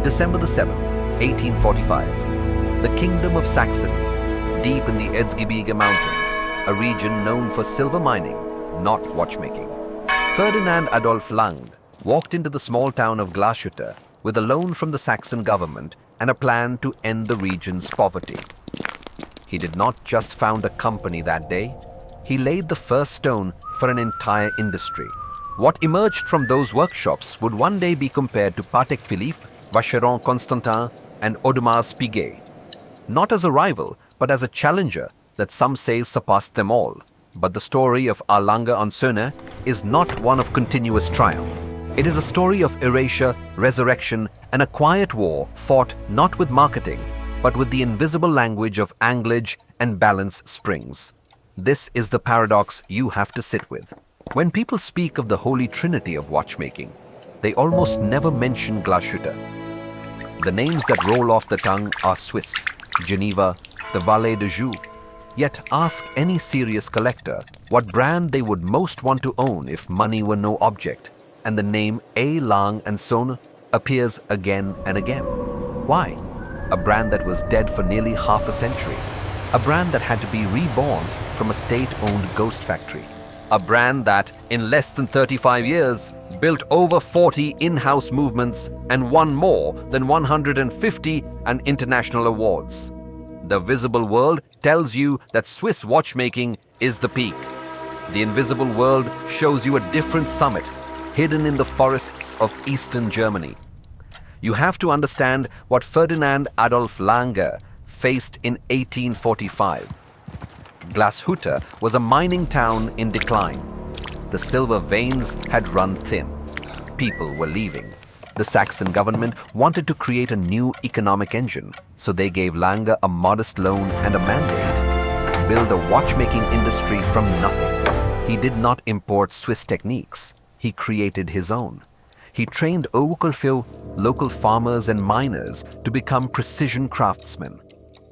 December the 7th, 1845. The Kingdom of Saxony, deep in the Erzgebirge Mountains, a region known for silver mining, not watchmaking. Ferdinand Adolf Lange walked into the small town of Glashütte with a loan from the Saxon government and a plan to end the region's poverty. He did not just found a company that day, he laid the first stone for an entire industry. What emerged from those workshops would one day be compared to Patek Philippe, Vacheron Constantin, and Audemars Piguet. Not as a rival, but as a challenger that some say surpassed them all. But the story of our Lange Söhne is not one of continuous triumph. It is a story of erasure, resurrection, and a quiet war fought not with marketing, but with the invisible language of anglage and balance springs. This is the paradox you have to sit with. When people speak of the holy trinity of watchmaking, they almost never mention Glashütte. The names that roll off the tongue are Swiss, Geneva, the Vallée de Joux. Yet ask any serious collector what brand they would most want to own if money were no object, and the name A. Lange & Söhne appears again and again. Why? A brand that was dead for nearly half a century. A brand that had to be reborn from a state-owned ghost factory. A brand that, in less than 35 years, built over 40 in-house movements and won more than 150 international awards. The visible world tells you that Swiss watchmaking is the peak. The invisible world shows you a different summit, hidden in the forests of eastern Germany. You have to understand what Ferdinand Adolf Lange faced in 1845. Glashütte was a mining town in decline. The silver veins had run thin. People were leaving. The Saxon government wanted to create a new economic engine, so they gave Lange a modest loan and a mandate. Build a watchmaking industry from nothing. He did not import Swiss techniques. He created his own. He trained local farmers and miners to become precision craftsmen.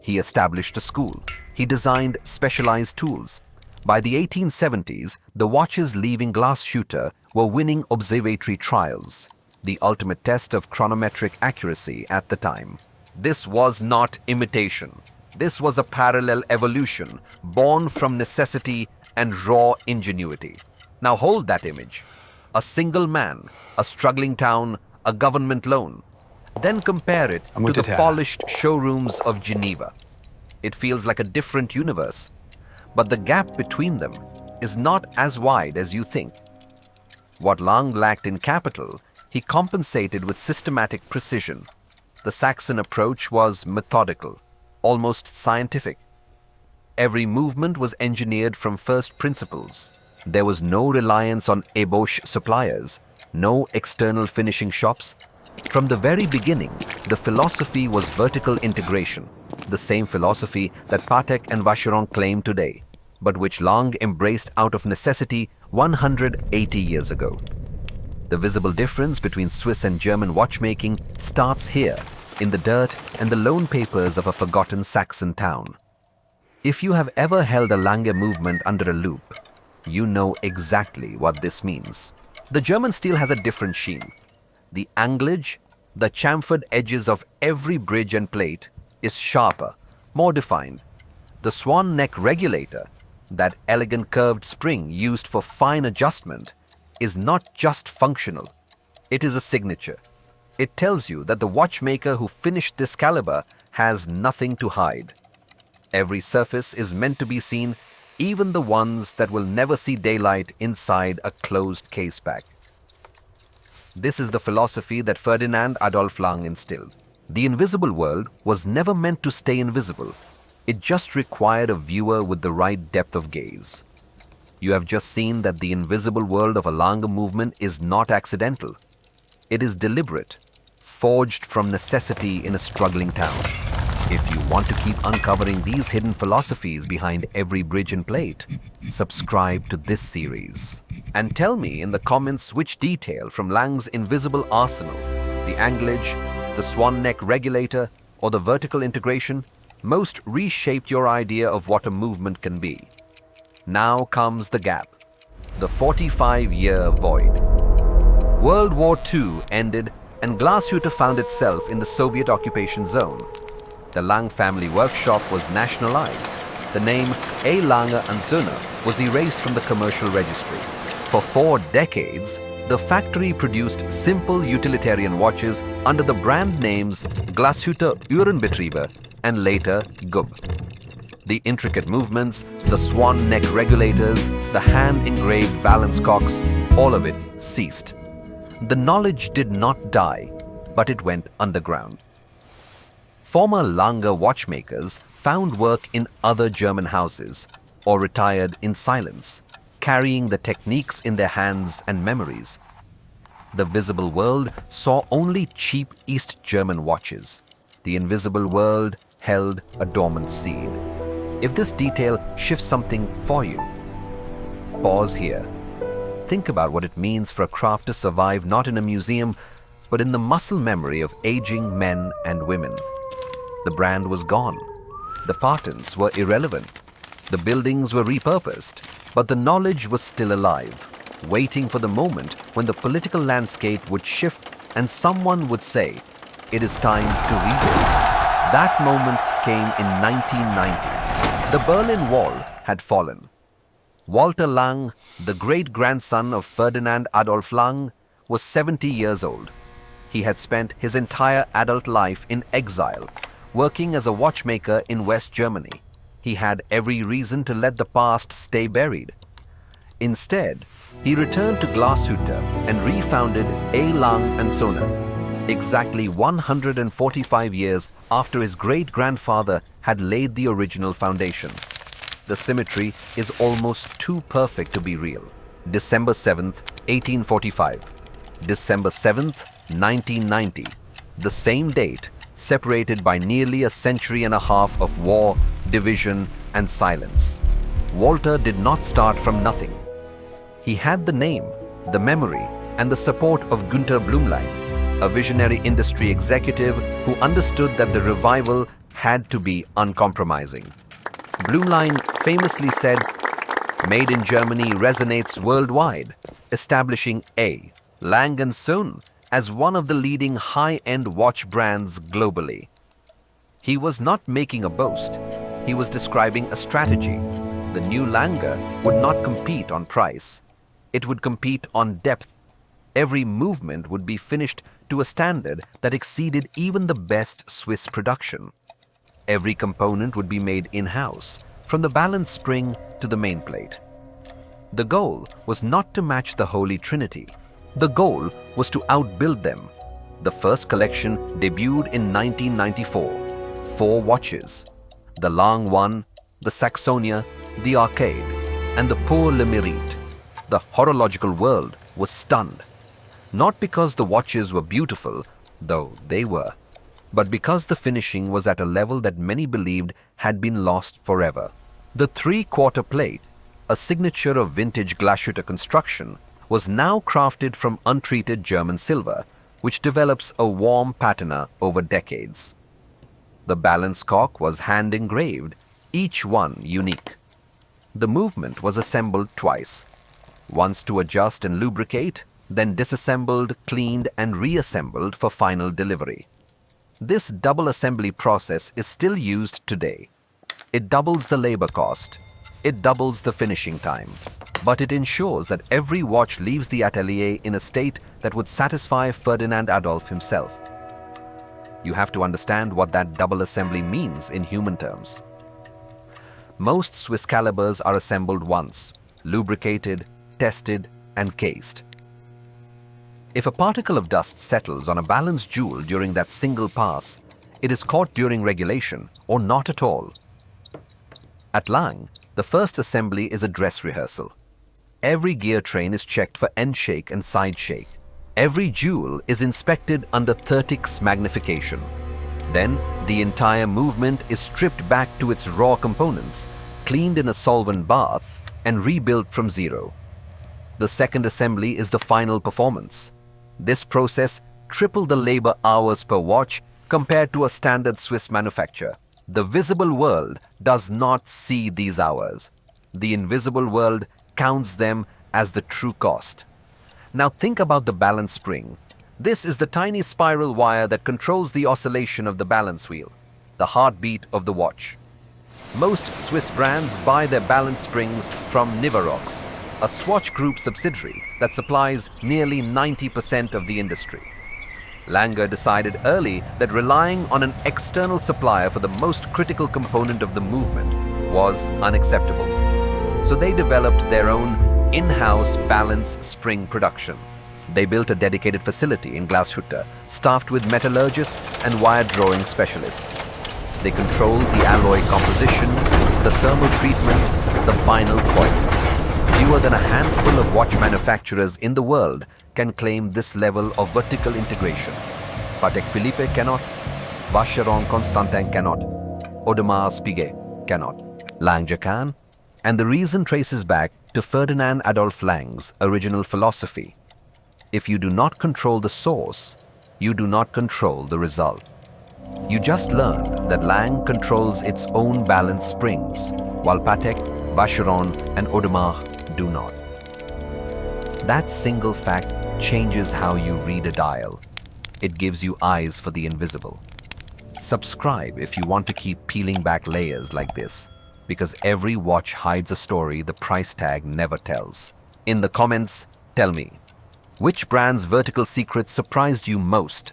He established a school. He designed specialized tools. By the 1870s, the watches leaving Glashütte were winning observatory trials, the ultimate test of chronometric accuracy at the time. This was not imitation. This was a parallel evolution, born from necessity and raw ingenuity. Now hold that image. A single man, a struggling town, a government loan. Then compare it to the polished showrooms of Geneva. It feels like a different universe. But the gap between them is not as wide as you think. What Lange lacked in capital, he compensated with systematic precision. The Saxon approach was methodical, almost scientific. Every movement was engineered from first principles. There was no reliance on ébauche suppliers, no external finishing shops. From the very beginning, the philosophy was vertical integration, the same philosophy that Patek and Vacheron claim today, but which Lange embraced out of necessity 180 years ago. The visible difference between Swiss and German watchmaking starts here, in the dirt and the loan papers of a forgotten Saxon town. If you have ever held a Lange movement under a loupe, you know exactly what this means. The German steel has a different sheen. The anglage, the chamfered edges of every bridge and plate, is sharper, more defined. The swan neck regulator, that elegant curved spring used for fine adjustment, is not just functional. It is a signature. It tells you that the watchmaker who finished this caliber has nothing to hide. Every surface is meant to be seen, even the ones that will never see daylight inside a closed case pack. This is the philosophy that Ferdinand Adolf Lange instilled. The invisible world was never meant to stay invisible. It just required a viewer with the right depth of gaze. You have just seen that the invisible world of a Lange movement is not accidental. It is deliberate, forged from necessity in a struggling town. If you want to keep uncovering these hidden philosophies behind every bridge and plate, subscribe to this series. And tell me in the comments which detail from Lange's invisible arsenal, the anglage, the swan neck regulator, or the vertical integration, most reshaped your idea of what a movement can be. Now comes the gap, the 45-year void. World War II ended and Glashütte found itself in the Soviet occupation zone. The Lange family workshop was nationalized. The name A. Lange and Söhne was erased from the commercial registry. For 4 decades, the factory produced simple utilitarian watches under the brand names Glashütte Uhrenbetriebe and later Gub. The intricate movements, the swan neck regulators, the hand-engraved balance cocks, all of it ceased. The knowledge did not die, but it went underground. Former Lange watchmakers found work in other German houses or retired in silence, carrying the techniques in their hands and memories. The visible world saw only cheap East German watches. The invisible world held a dormant seed. If this detail shifts something for you, pause here. Think about what it means for a craft to survive not in a museum, but in the muscle memory of aging men and women. The brand was gone. The patents were irrelevant. The buildings were repurposed, but the knowledge was still alive, waiting for the moment when the political landscape would shift and someone would say, "It is time to rebuild." That moment came in 1990. The Berlin Wall had fallen. Walter Lange, the great-grandson of Ferdinand Adolf Lange, was 70 years old. He had spent his entire adult life in exile, working as a watchmaker in West Germany. He had every reason to let the past stay buried. Instead, he returned to Glashütte and refounded A. Lange and Söhne, exactly 145 years after his great-grandfather had laid the original foundation. The symmetry is almost too perfect to be real. December 7th, 1845. December 7th, 1990. The same date, separated by nearly a century and a half of war, division, and silence. Walter did not start from nothing. He had the name, the memory, and the support of Günter Blümlein, a visionary industry executive who understood that the revival had to be uncompromising. Blümlein famously said, "Made in Germany resonates worldwide," establishing A. Lange & Söhne as one of the leading high-end watch brands globally. He was not making a boast. He was describing a strategy. The new Lange would not compete on price. It would compete on depth. Every movement would be finished to a standard that exceeded even the best Swiss production. Every component would be made in-house, from the balance spring to the main plate. The goal was not to match the Holy Trinity. The goal was to outbuild them. The first collection debuted in 1994. 4 watches: the Lange 1, the Saxonia, the Arcade, and the Pour le Mérite. The horological world was stunned. Not because the watches were beautiful, though they were, but because the finishing was at a level that many believed had been lost forever. The 3/4 plate, a signature of vintage Glashütte construction, was now crafted from untreated German silver, which develops a warm patina over decades. The balance cock was hand-engraved, each one unique. The movement was assembled twice, once to adjust and lubricate, then disassembled, cleaned, and reassembled for final delivery. This double assembly process is still used today. It doubles the labor cost. It doubles the finishing time. But it ensures that every watch leaves the atelier in a state that would satisfy Ferdinand Adolf himself. You have to understand what that double assembly means in human terms. Most Swiss calibers are assembled once, lubricated, tested, and cased. If a particle of dust settles on a balanced jewel during that single pass, it is caught during regulation or not at all. At Lange, the first assembly is a dress rehearsal. Every gear train is checked for end shake and side shake. Every jewel is inspected under 30x magnification. Then, the entire movement is stripped back to its raw components, cleaned in a solvent bath, and rebuilt from zero. The second assembly is the final performance. This process tripled the labor hours per watch compared to a standard Swiss manufacture. The visible world does not see these hours. The invisible world counts them as the true cost. Now think about the balance spring. This is the tiny spiral wire that controls the oscillation of the balance wheel, the heartbeat of the watch. Most Swiss brands buy their balance springs from Nivarox, a Swatch Group subsidiary that supplies nearly 90% of the industry. Lange decided early that relying on an external supplier for the most critical component of the movement was unacceptable. So they developed their own in-house balance spring production. They built a dedicated facility in Glashütte, staffed with metallurgists and wire drawing specialists. They controlled the alloy composition, the thermal treatment, the final coil. Fewer than a handful of watch manufacturers in the world can claim this level of vertical integration. Patek Philippe cannot, Vacheron Constantin cannot, Audemars Piguet cannot, Lange can, and the reason traces back to Ferdinand Adolf Lange's original philosophy. If you do not control the source, you do not control the result. You just learned that Lange controls its own balance springs, while Patek, Vacheron, and Audemars do not. That single fact changes how you read a dial. It gives you eyes for the invisible. Subscribe if you want to keep peeling back layers like this, because every watch hides a story the price tag never tells. In the comments, tell me, which brand's vertical secret surprised you most?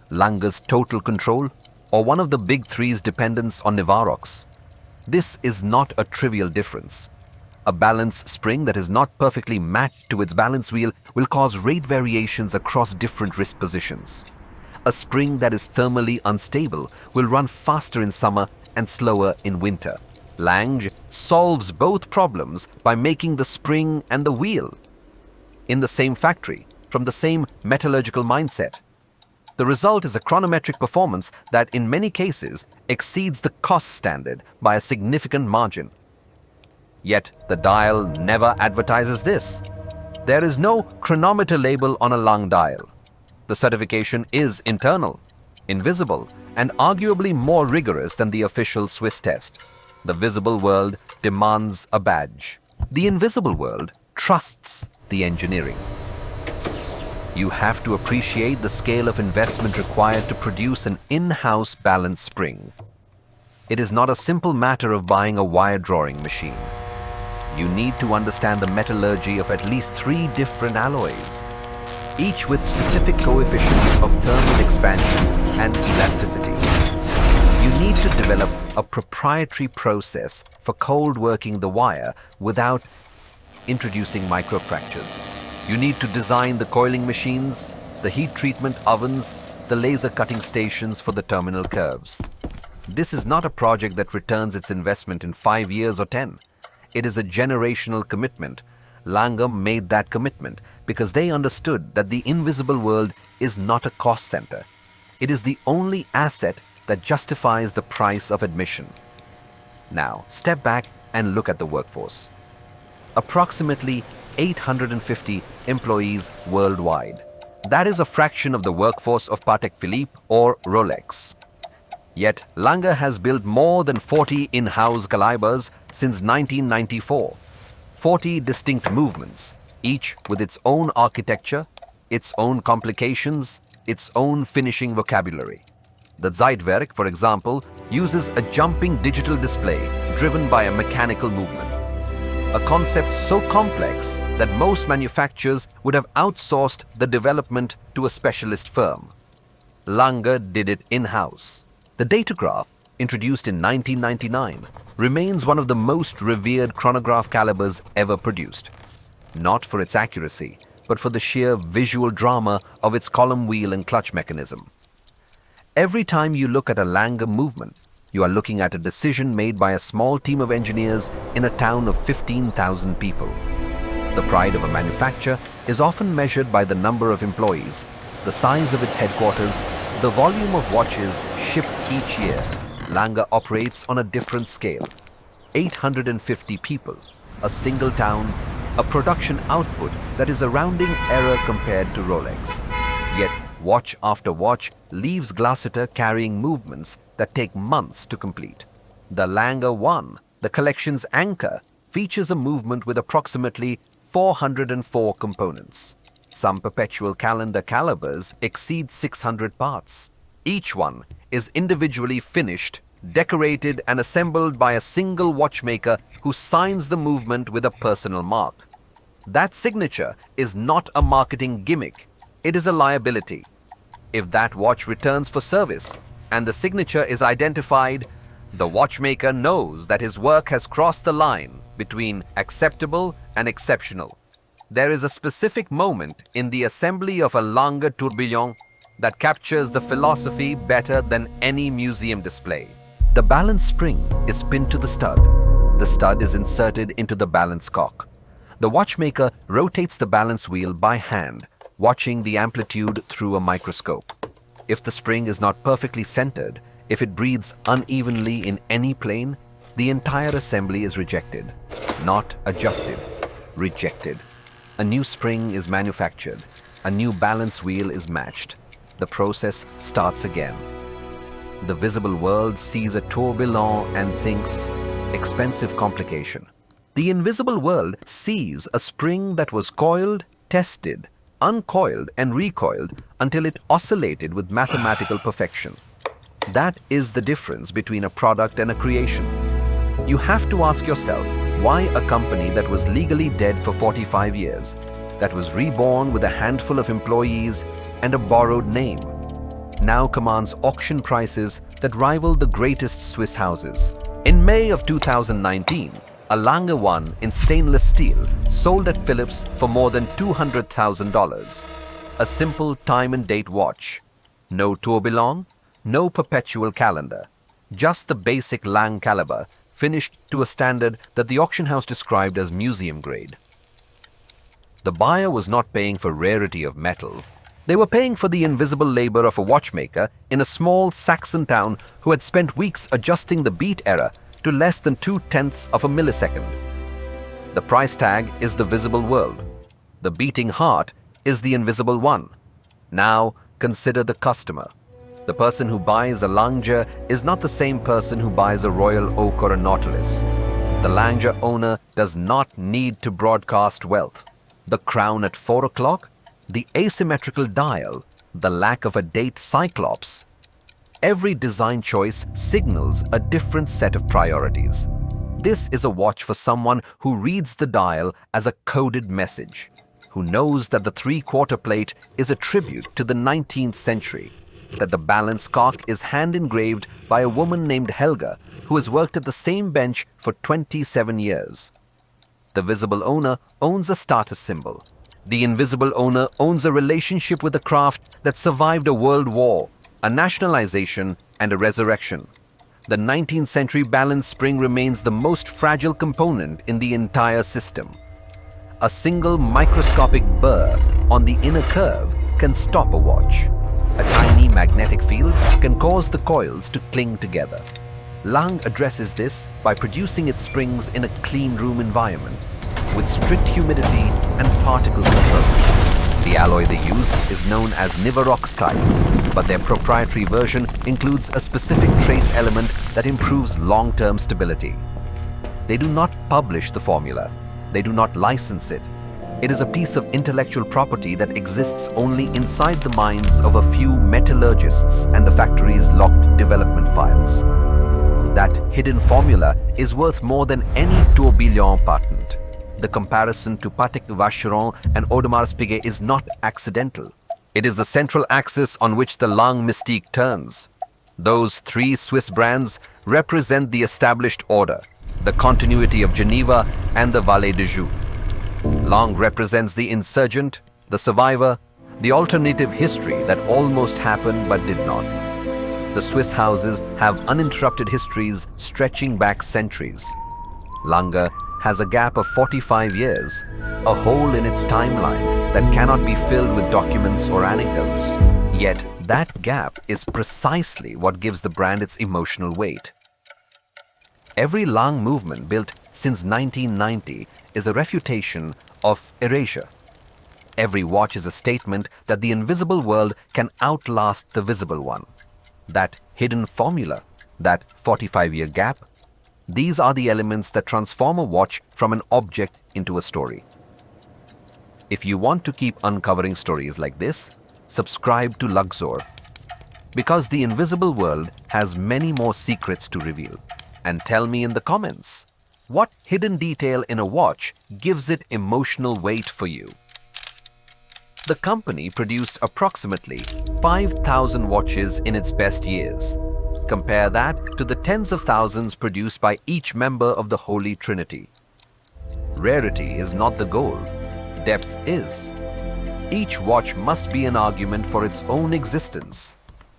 Lange's total control, or one of the big three's dependence on Nivarox? This is not a trivial difference. A balance spring that is not perfectly matched to its balance wheel will cause rate variations across different wrist positions. A spring that is thermally unstable will run faster in summer and slower in winter. Lange solves both problems by making the spring and the wheel in the same factory, from the same metallurgical mindset. The result is a chronometric performance that, in many cases, exceeds the cost standard by a significant margin. Yet, the dial never advertises this. There is no chronometer label on a Lange dial. The certification is internal, invisible, and arguably more rigorous than the official Swiss test. The visible world demands a badge. The invisible world trusts the engineering. You have to appreciate the scale of investment required to produce an in-house balance spring. It is not a simple matter of buying a wire drawing machine. You need to understand the metallurgy of at least 3 different alloys, each with specific coefficients of thermal expansion and elasticity. You need to develop a proprietary process for cold working the wire without introducing microfractures. You need to design the coiling machines, the heat treatment ovens, the laser cutting stations for the terminal curves. This is not a project that returns its investment in 5 years or 10. It is a generational commitment. Lange made that commitment because they understood that the invisible world is not a cost center. It is the only asset that justifies the price of admission. Now, step back and look at the workforce. Approximately 850 employees worldwide. That is a fraction of the workforce of Patek Philippe or Rolex. Yet, Lange has built more than 40 in-house calibers since 1994. 40 distinct movements, each with its own architecture, its own complications, its own finishing vocabulary. The Zeitwerk, for example, uses a jumping digital display driven by a mechanical movement. A concept so complex that most manufacturers would have outsourced the development to a specialist firm. Lange did it in-house. The datograph, introduced in 1999, remains one of the most revered chronograph calibers ever produced. Not for its accuracy, but for the sheer visual drama of its column wheel and clutch mechanism. Every time you look at a Lange movement, you are looking at a decision made by a small team of engineers in a town of 15,000 people. The pride of a manufacturer is often measured by the number of employees, the size of its headquarters, the volume of watches shipped each year. Lange operates on a different scale. 850 people, a single town, a production output that is a rounding error compared to Rolex. Yet, watch after watch leaves Glashütte carrying movements that take months to complete. The Lange 1, the collection's anchor, features a movement with approximately 404 components. Some perpetual calendar calibers exceed 600 parts. Each one is individually finished, decorated and assembled by a single watchmaker who signs the movement with a personal mark. That signature is not a marketing gimmick, it is a liability. If that watch returns for service and the signature is identified, the watchmaker knows that his work has crossed the line between acceptable and exceptional. There is a specific moment in the assembly of a Lange tourbillon that captures the philosophy better than any museum display. The balance spring is pinned to the stud. The stud is inserted into the balance cock. The watchmaker rotates the balance wheel by hand, watching the amplitude through a microscope. If the spring is not perfectly centered, if it breathes unevenly in any plane, the entire assembly is rejected. Not adjusted, rejected. A new spring is manufactured. A new balance wheel is matched. The process starts again. The visible world sees a tourbillon and thinks, expensive complication. The invisible world sees a spring that was coiled, tested, uncoiled and recoiled until it oscillated with mathematical perfection. That is the difference between a product and a creation. You have to ask yourself why a company that was legally dead for 45 years, that was reborn with a handful of employees and a borrowed name, now commands auction prices that rival the greatest Swiss houses. In May of 2019, a Lange 1 in stainless steel sold at Philips for more than $200,000. A simple time and date watch. No tourbillon, no perpetual calendar. Just the basic Lange caliber, finished to a standard that the auction house described as museum grade. The buyer was not paying for rarity of metal. They were paying for the invisible labor of a watchmaker in a small Saxon town who had spent weeks adjusting the beat error to less than 0.2 of a millisecond. The price tag is the visible world. The beating heart is the invisible one. Now consider the customer. The person who buys a Lange is not the same person who buys a Royal Oak or a Nautilus. The Lange owner does not need to broadcast wealth. The crown at 4 o'clock, the asymmetrical dial, the lack of a date cyclops. Every design choice signals a different set of priorities. This is a watch for someone who reads the dial as a coded message, who knows that the 3/4 plate is a tribute to the 19th century, that the balance cock is hand-engraved by a woman named Helga who has worked at the same bench for 27 years. The visible owner owns a status symbol. The invisible owner owns a relationship with a craft that survived a world war, a nationalization and a resurrection. The 19th century balance spring remains the most fragile component in the entire system. A single microscopic burr on the inner curve can stop a watch. A tiny magnetic field can cause the coils to cling together. Lange addresses this by producing its springs in a clean room environment, with strict humidity and particle control. The alloy they use is known as Niveroxide, but their proprietary version includes a specific trace element that improves long-term stability. They do not publish the formula. They do not license it. It is a piece of intellectual property that exists only inside the minds of a few metallurgists and the factory's locked development files. That hidden formula is worth more than any tourbillon patent. The comparison to Patek, Vacheron and Audemars Piguet is not accidental. It is the central axis on which the Lange mystique turns. Those 3 Swiss brands represent the established order, the continuity of Geneva and the Vallée de Joux. Lange represents the insurgent, the survivor, the alternative history that almost happened but did not. The Swiss houses have uninterrupted histories stretching back centuries. Lange has a gap of 45 years, a hole in its timeline that cannot be filled with documents or anecdotes. Yet that gap is precisely what gives the brand its emotional weight. Every Lange movement built since 1990 is a refutation of erasure. Every watch is a statement that the invisible world can outlast the visible one. That hidden formula, that 45-year gap, these are the elements that transform a watch from an object into a story. If you want to keep uncovering stories like this, subscribe to Luxor, because the invisible world has many more secrets to reveal. And tell me in the comments, what hidden detail in a watch gives it emotional weight for you? The company produced approximately 5,000 watches in its best years. Compare that to the tens of thousands produced by each member of the Holy Trinity. Rarity is not the goal, depth is. Each watch must be an argument for its own existence,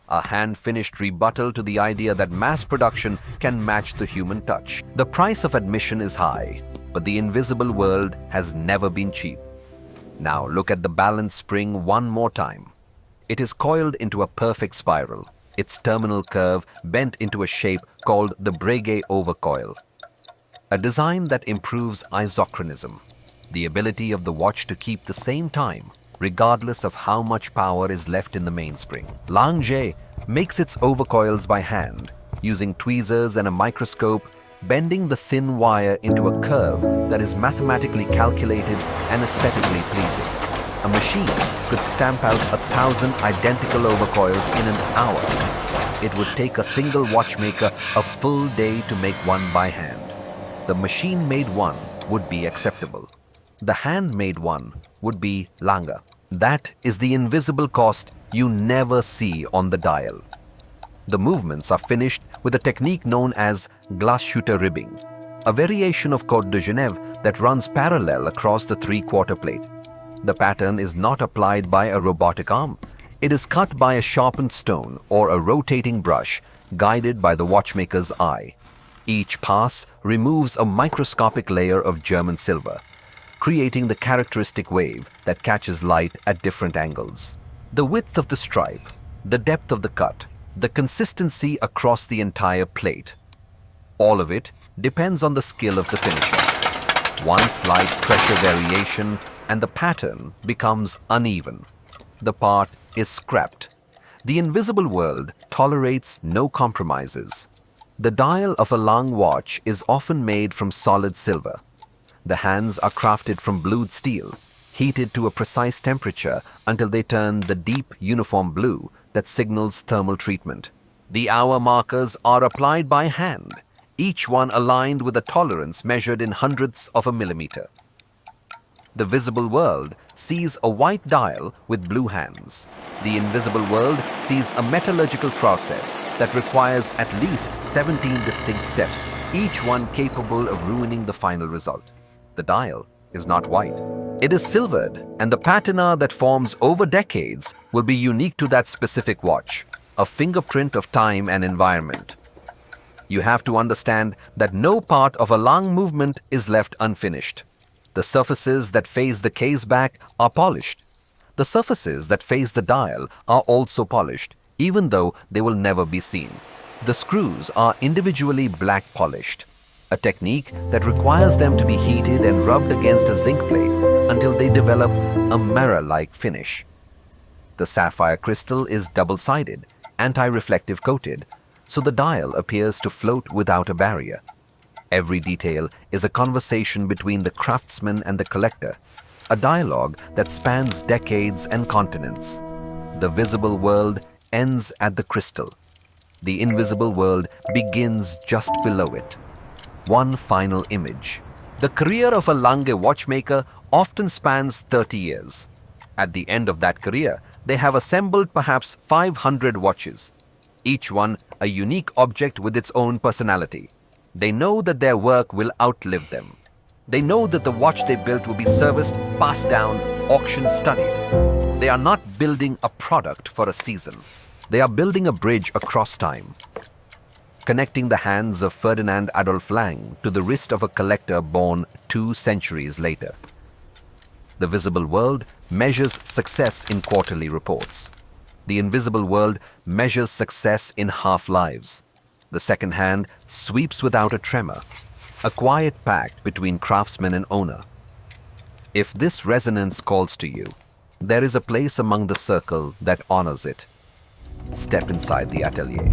a hand-finished rebuttal to the idea that mass production can match the human touch. The price of admission is high, but the invisible world has never been cheap. Now look at the balance spring one more time. It is coiled into a perfect spiral, its terminal curve bent into a shape called the Breguet overcoil, a design that improves isochronism, the ability of the watch to keep the same time regardless of how much power is left in the mainspring. Lange makes its overcoils by hand, using tweezers and a microscope, bending the thin wire into a curve that is mathematically calculated and aesthetically pleasing. A machine could stamp out 1,000 identical overcoils in an hour. It would take a single watchmaker a full day to make one by hand. The machine-made one would be acceptable. The handmade one would be Lange. That is the invisible cost you never see on the dial. The movements are finished with a technique known as glass shooter ribbing, a variation of Côte de Genève that runs parallel across the three-quarter plate. The pattern is not applied by a robotic arm. It is cut by a sharpened stone or a rotating brush guided by the watchmaker's eye. Each pass removes a microscopic layer of German silver, creating the characteristic wave that catches light at different angles. The width of the stripe, the depth of the cut, the consistency across the entire plate, all of it depends on the skill of the finisher. One slight pressure variation and the pattern becomes uneven. The part is scrapped. The invisible world tolerates no compromises. The dial of a Lange watch is often made from solid silver. The hands are crafted from blued steel, heated to a precise temperature until they turn the deep, uniform blue that signals thermal treatment. The hour markers are applied by hand, each one aligned with a tolerance measured in hundredths of a millimeter. The visible world sees a white dial with blue hands. The invisible world sees a metallurgical process that requires at least 17 distinct steps, each one capable of ruining the final result. The dial is not white. It is silvered, and the patina that forms over decades will be unique to that specific watch, a fingerprint of time and environment. You have to understand that no part of a Lange movement is left unfinished. The surfaces that face the case back are polished. The surfaces that face the dial are also polished, even though they will never be seen. The screws are individually black polished, a technique that requires them to be heated and rubbed against a zinc plate until they develop a mirror-like finish. The sapphire crystal is double-sided, anti-reflective coated, so the dial appears to float without a barrier. Every detail is a conversation between the craftsman and the collector, a dialogue that spans decades and continents. The visible world ends at the crystal. The invisible world begins just below it. One final image. The career of a Lange watchmaker often spans 30 years. At the end of that career, they have assembled perhaps 500 watches, each one a unique object with its own personality. They know that their work will outlive them. They know that the watch they built will be serviced, passed down, auctioned, studied. They are not building a product for a season. They are building a bridge across time, connecting the hands of Ferdinand Adolf Lange to the wrist of a collector born 2 centuries later. The visible world measures success in quarterly reports. The invisible world measures success in half-lives. The second hand sweeps without a tremor, a quiet pact between craftsman and owner. If this resonance calls to you, there is a place among the circle that honors it. Step inside the atelier.